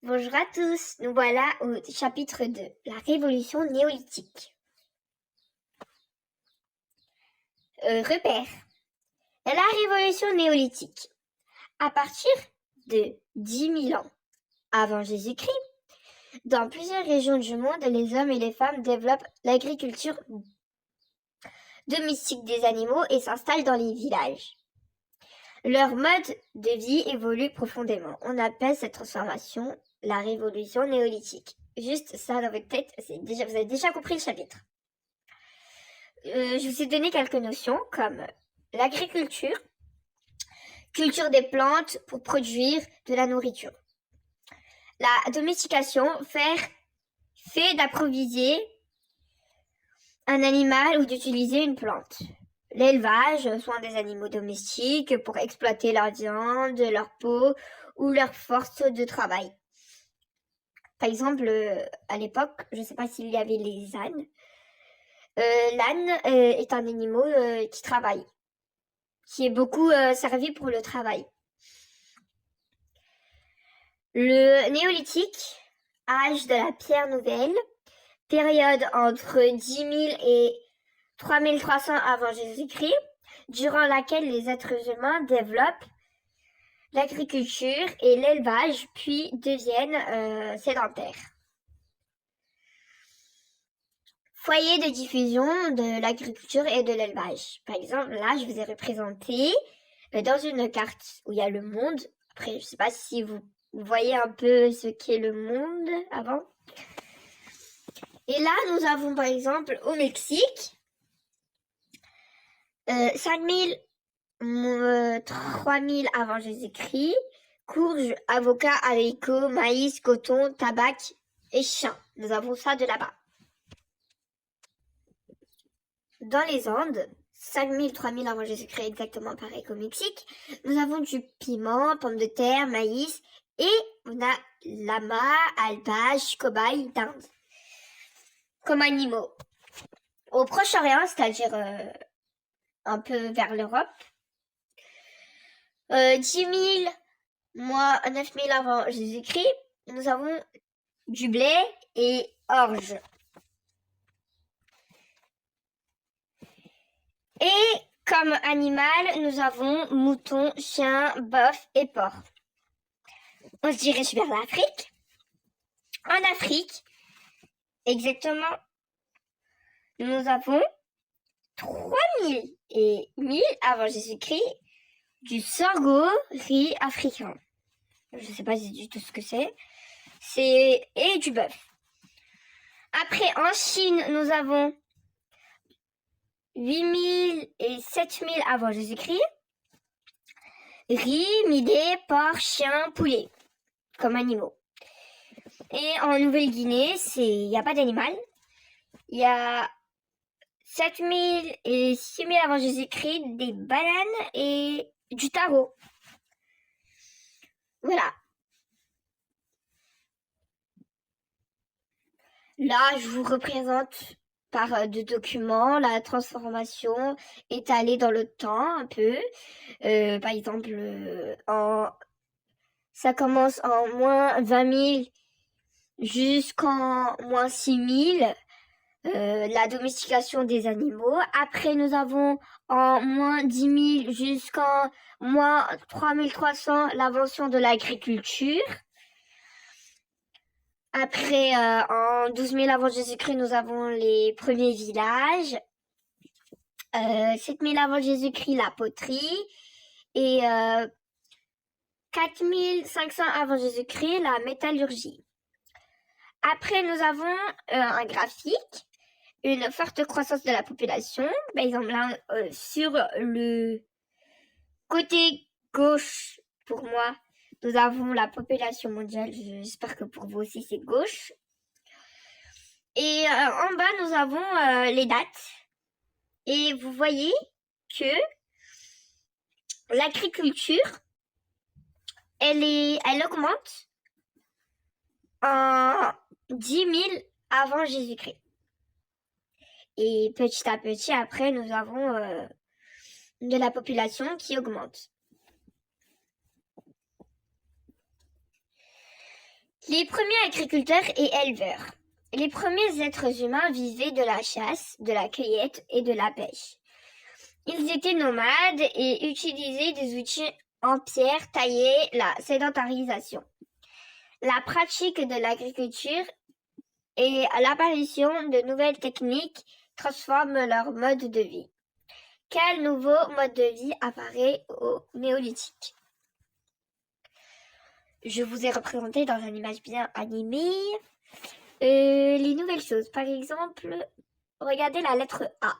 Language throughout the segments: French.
Bonjour à tous, nous voilà au chapitre 2, la révolution néolithique. Repère. La révolution néolithique. À partir de 10 000 ans avant Jésus-Christ, dans plusieurs régions du monde, les hommes et les femmes développent l'agriculture domestique des animaux et s'installent dans les villages. Leur mode de vie évolue profondément. On appelle cette transformation la révolution néolithique. Juste ça dans votre tête, vous avez déjà compris le chapitre. Je vous ai donné quelques notions comme l'agriculture, culture des plantes pour produire de la nourriture. La domestication, fait d'approvisionner un animal ou d'utiliser une plante. L'élevage, soin des animaux domestiques pour exploiter leur viande, leur peau ou leur force de travail. Par exemple, à l'époque, je ne sais pas s'il y avait les ânes. L'âne est un animal qui travaille, qui est beaucoup servi pour le travail. Le néolithique, âge de la pierre nouvelle, période entre 10 000 et 3300 avant Jésus-Christ, durant laquelle les êtres humains développent l'agriculture et l'élevage, puis deviennent sédentaires. Foyer de diffusion de l'agriculture et de l'élevage. Par exemple, là, je vous ai représenté dans une carte où il y a le monde. Après, je ne sais pas si vous voyez un peu ce qu'est le monde avant. Et là, nous avons par exemple au Mexique 5000, 3000 avant Jésus-Christ, courges, avocats, haricots, maïs, coton, tabac et chien. Nous avons ça de là-bas. Dans les Andes, 5000, 3000 avant Jésus-Christ, exactement pareil qu'au Mexique, nous avons du piment, pommes de terre, maïs et on a lama, alpage, cobaye d'Inde comme animaux. Au Proche-Orient, c'est-à-dire un peu vers l'Europe, 10 000, moins 9 000 avant Jésus-Christ, nous avons du blé et orge. Et comme animal, nous avons mouton, chien, bœuf et porc. On se dirige vers l'Afrique. En Afrique, exactement, nous avons 3000 et 1000 avant Jésus-Christ du sorgho riz africain. Je ne sais pas du tout ce que c'est. Et du bœuf. Après, en Chine, nous avons 8000 et 7000 avant Jésus-Christ. Riz, midé, porc, chien, poulet, comme animaux. Et en Nouvelle-Guinée, il n'y a pas d'animal. Il y a 7000 et 6000 avant Jésus-Christ, des bananes et du taro. Voilà. Là, je vous représente par deux documents la transformation étalée dans le temps un peu. Par exemple, ça commence en moins 20 000 jusqu'en moins 6 000. La domestication des animaux. Après, nous avons en moins 10 000 jusqu'en moins 3300 l'invention de l'agriculture. Après, en 12 000 avant Jésus-Christ, nous avons les premiers villages. 7 000 avant Jésus-Christ, la poterie. Et 4 500 avant Jésus-Christ, la métallurgie. Après, nous avons un graphique, une forte croissance de la population. Par exemple, là, sur le côté gauche, pour moi, nous avons la population mondiale. J'espère que pour vous aussi, c'est gauche. Et en bas, nous avons les dates. Et vous voyez que l'agriculture, elle augmente en 10 000 avant Jésus-Christ. Et petit à petit, après, nous avons de la population qui augmente. Les premiers agriculteurs et éleveurs. Les premiers êtres humains vivaient de la chasse, de la cueillette et de la pêche. Ils étaient nomades et utilisaient des outils en pierre taillée, la sédentarisation. La pratique de l'agriculture et l'apparition de nouvelles techniques transforment leur mode de vie. Quel nouveau mode de vie apparaît au néolithique? Je vous ai représenté dans une image bien animée les nouvelles choses. Par exemple, regardez la lettre A.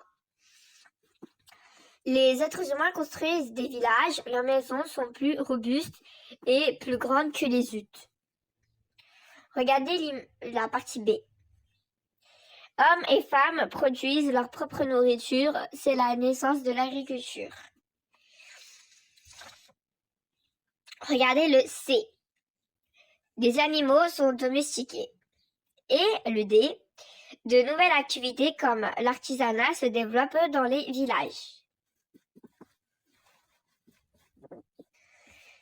Les êtres humains construisent des villages, leurs maisons sont plus robustes et plus grandes que les huttes. Regardez la partie B. Hommes et femmes produisent leur propre nourriture, c'est la naissance de l'agriculture. Regardez le C. Des animaux sont domestiqués. Et le D. De nouvelles activités comme l'artisanat se développent dans les villages.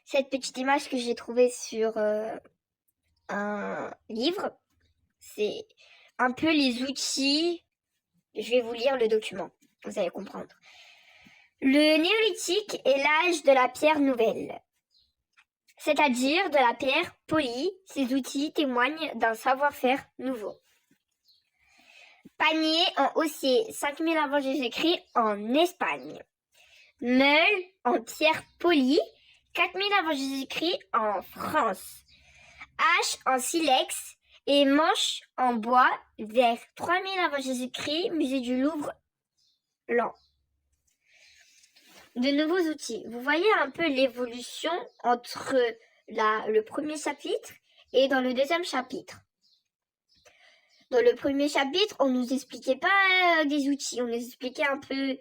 Cette petite image que j'ai trouvée sur un livre, c'est un peu les outils. Je vais vous lire le document, vous allez comprendre. Le néolithique est l'âge de la pierre nouvelle, c'est-à-dire de la pierre polie. Ces outils témoignent d'un savoir-faire nouveau. Panier en osier, 5000 avant Jésus-Christ en Espagne. Meule en pierre polie, 4000 avant Jésus-Christ en France. Hache en silex et manche en bois vers 3000 avant Jésus-Christ, musée du Louvre, l'an. De nouveaux outils. Vous voyez un peu l'évolution entre le premier chapitre et dans le deuxième chapitre. Dans le premier chapitre, on nous expliquait pas des outils, on nous expliquait un peu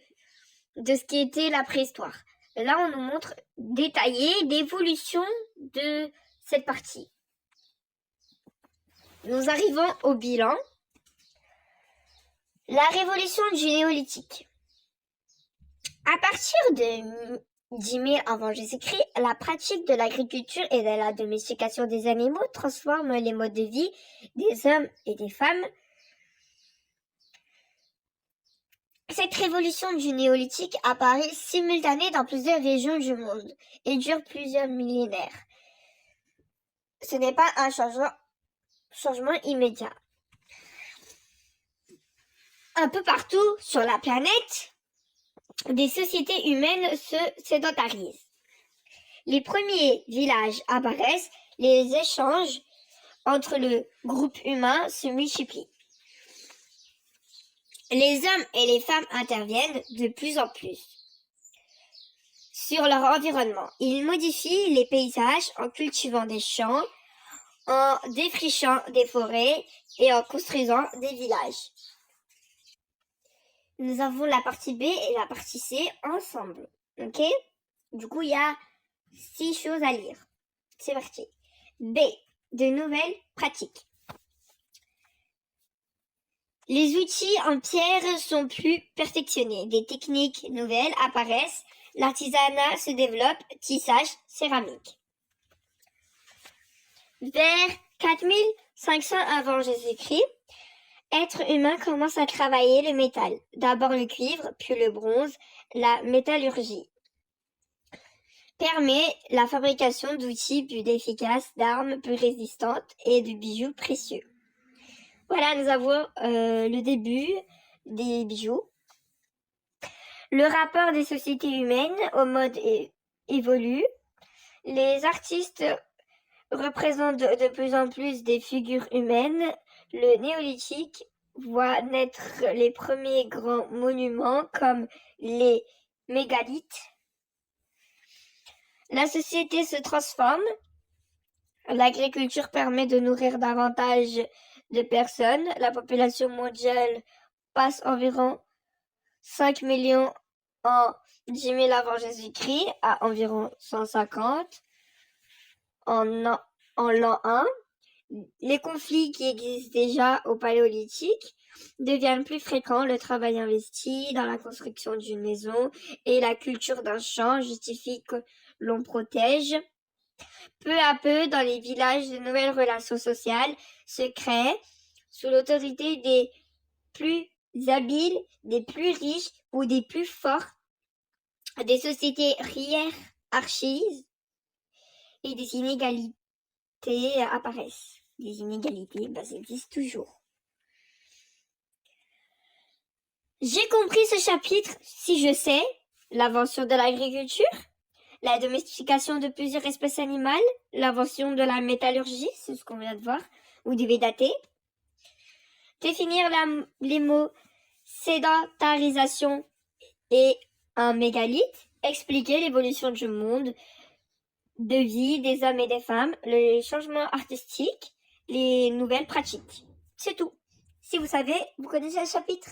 de ce qu'était la préhistoire. Là, on nous montre détaillé l'évolution de cette partie. Nous arrivons au bilan. La révolution du néolithique. À partir de 10 000 avant Jésus-Christ, la pratique de l'agriculture et de la domestication des animaux transforme les modes de vie des hommes et des femmes. Cette révolution du néolithique apparaît simultanée dans plusieurs régions du monde et dure plusieurs millénaires. Ce n'est pas un changement immédiat. Un peu partout sur la planète, des sociétés humaines se sédentarisent. Les premiers villages apparaissent, les échanges entre le groupe humain se multiplient. Les hommes et les femmes interviennent de plus en plus sur leur environnement. Ils modifient les paysages en cultivant des champs, en défrichant des forêts et en construisant des villages. Nous avons la partie B et la partie C ensemble. Ok? Du coup, il y a 6 choses à lire. C'est parti. B. De nouvelles pratiques. Les outils en pierre sont plus perfectionnés. Des techniques nouvelles apparaissent. L'artisanat se développe. Tissage, céramique. Vers 4500 avant Jésus-Christ, êtres humains commencent à travailler le métal. D'abord le cuivre, puis le bronze. La métallurgie permet la fabrication d'outils plus efficaces, d'armes plus résistantes et de bijoux précieux. Voilà, nous avons le début des bijoux. Le rapport des sociétés humaines au mode évolue. Les artistes représentent de plus en plus des figures humaines. Le néolithique voit naître les premiers grands monuments comme les mégalithes. La société se transforme. L'agriculture permet de nourrir davantage de personnes. La population mondiale passe environ 5 millions en 10 000 avant Jésus-Christ à environ 150 en l'an 1. Les conflits qui existent déjà au Paléolithique deviennent plus fréquents. Le travail investi dans la construction d'une maison et la culture d'un champ justifient que l'on protège Peu à peu, dans les villages, de nouvelles relations sociales se créent sous l'autorité des plus habiles, des plus riches ou des plus forts. Des sociétés hiérarchisent et des inégalités apparaissent. Les inégalités, ça existe toujours. J'ai compris ce chapitre si je sais l'invention de l'agriculture, la domestication de plusieurs espèces animales, l'invention de la métallurgie, c'est ce qu'on vient de voir, ou du Védaté. Définir les mots sédentarisation et un mégalithe. Expliquer l'évolution du monde de vie des hommes et des femmes, les changements artistiques, les nouvelles pratiques. C'est tout. Si vous savez, vous connaissez le chapitre.